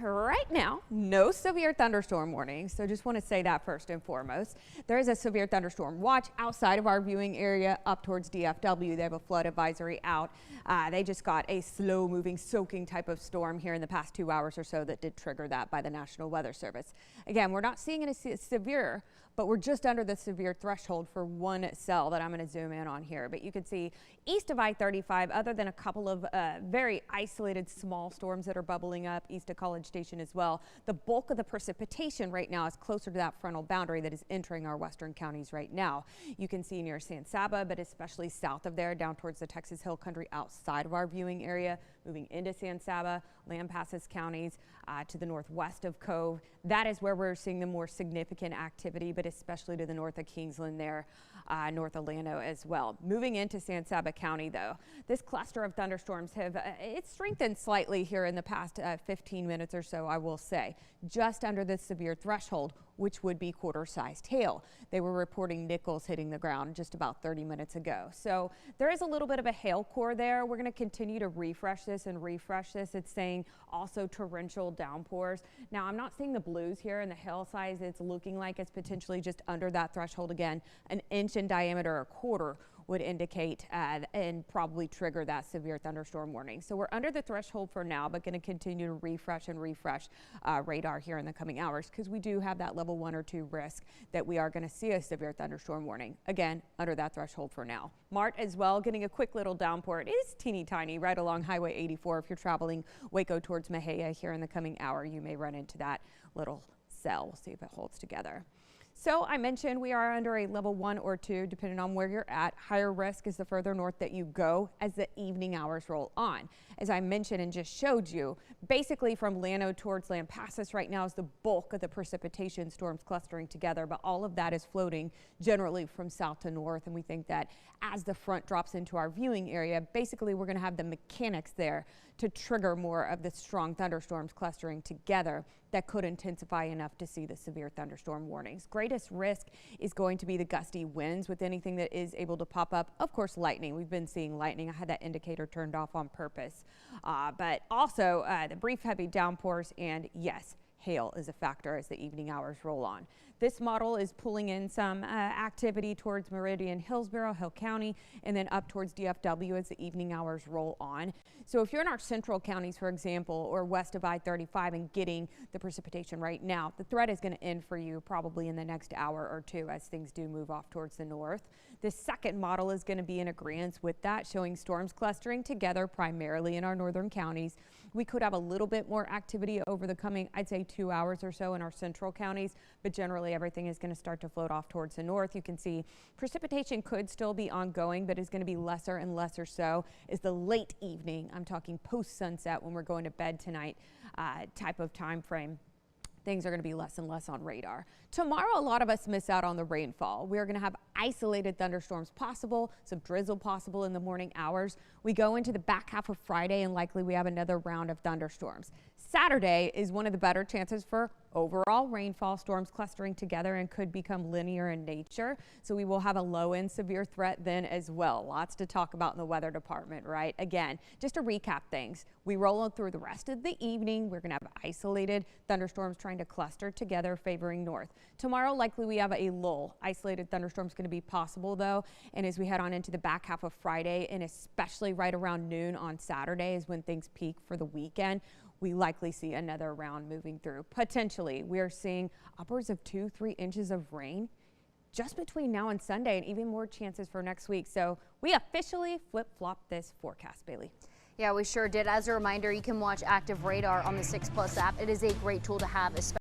right now, no severe thunderstorm warnings. So just want to say that first and foremost. There is a severe thunderstorm watch outside of our viewing area up towards DFW. They have a flood advisory out. They just got a slow moving, soaking type of storm here in the past 2 hours or so that did trigger that by the National Weather Service. Again, we're not seeing it severe, but we're just under the severe threshold for one cell that I'm going to zoom in on here. But you can see east of I-35, other than a couple of very isolated small storms that are bubbling up east of College Station as well, the bulk of the precipitation right now is closer to that frontal boundary that is entering our western counties right now. You can see near San Saba, but especially south of there, down towards the Texas Hill Country outside of our viewing area, moving into San Saba, Lampasas counties to the northwest of Cove. That is where we're seeing the more significant activity, but especially to the north of Kingsland there, north of Llano as well. Moving into San Saba County, though, this cluster of thunderstorms have it's strengthened slightly here in the past 15 minutes or so, I will say, just under the severe threshold, which would be quarter-sized hail. They were reporting Nichols hitting the ground just about 30 minutes ago. So there is a little bit of a hail core there. We're going to continue to refresh this and refresh this. It's saying also torrential downpours. Now, I'm not seeing the blues here and the hail size. It's looking like it's potentially just under that threshold again. An inch in diameter or a quarter would indicate and probably trigger that severe thunderstorm warning. So we're under the threshold for now, but going to continue to refresh and refresh radar here in the coming hours because we do have that level 1 or 2 risk that we are going to see a severe thunderstorm warning. Again, under that threshold for now. Mart as well, getting a quick little downpour. It is teeny tiny right along Highway 84. If you're traveling Waco towards Mexia here in the coming hour, you may run into that little cell. We'll see if it holds together. So I mentioned we are under a level 1 or 2, depending on where you're at. Higher risk is the further north that you go as the evening hours roll on. As I mentioned and just showed you, basically from Llano towards Lampasas right now is the bulk of the precipitation storms clustering together, but all of that is floating generally from south to north. And we think that as the front drops into our viewing area, basically we're going to have the mechanics there to trigger more of the strong thunderstorms clustering together that could intensify enough to see the severe thunderstorm warnings. Greatest risk is going to be the gusty winds with anything that is able to pop up. Of course, lightning. We've been seeing lightning. I had that indicator turned off on purpose. But also the brief heavy downpours, and yes, hail is a factor as the evening hours roll on. This model is pulling in some activity towards Meridian, Hillsborough, Hill County, and then up towards DFW as the evening hours roll on. So if you're in our central counties, for example, or west of I-35 and getting the precipitation right now, the threat is going to end for you probably in the next hour or two as things do move off towards the north. The second model is going to be in agreement with that, showing storms clustering together primarily in our northern counties. We could have a little bit more activity over the coming, I'd say, 2 hours or so in our central counties, but generally everything is going to start to float off towards the north. You can see precipitation could still be ongoing, but is going to be lesser and lesser so is the late evening. I'm talking post sunset when we're going to bed tonight type of time frame. Things are going to be less and less on radar. Tomorrow, a lot of us miss out on the rainfall. We're going to have isolated thunderstorms possible, some drizzle possible in the morning hours. We go into the back half of Friday and likely we have another round of thunderstorms. Saturday is one of the better chances for overall rainfall, storms clustering together and could become linear in nature. So we will have a low end severe threat then as well. Lots to talk about in the weather department, right? Again, just to recap things, we roll on through the rest of the evening. We're going to have isolated thunderstorms trying to cluster together favoring north. Tomorrow, likely we have a lull. Isolated thunderstorms going to be possible though. And as we head on into the back half of Friday and especially right around noon on Saturday is when things peak for the weekend. We likely see another round moving through. Potentially, we are seeing upwards of 2-3 inches of rain just between now and Sunday, and even more chances for next week. So we officially flip-flopped this forecast, Bailey. Yeah, we sure did. As a reminder, you can watch Active Radar on the 6 Plus app. It is a great tool to have, especially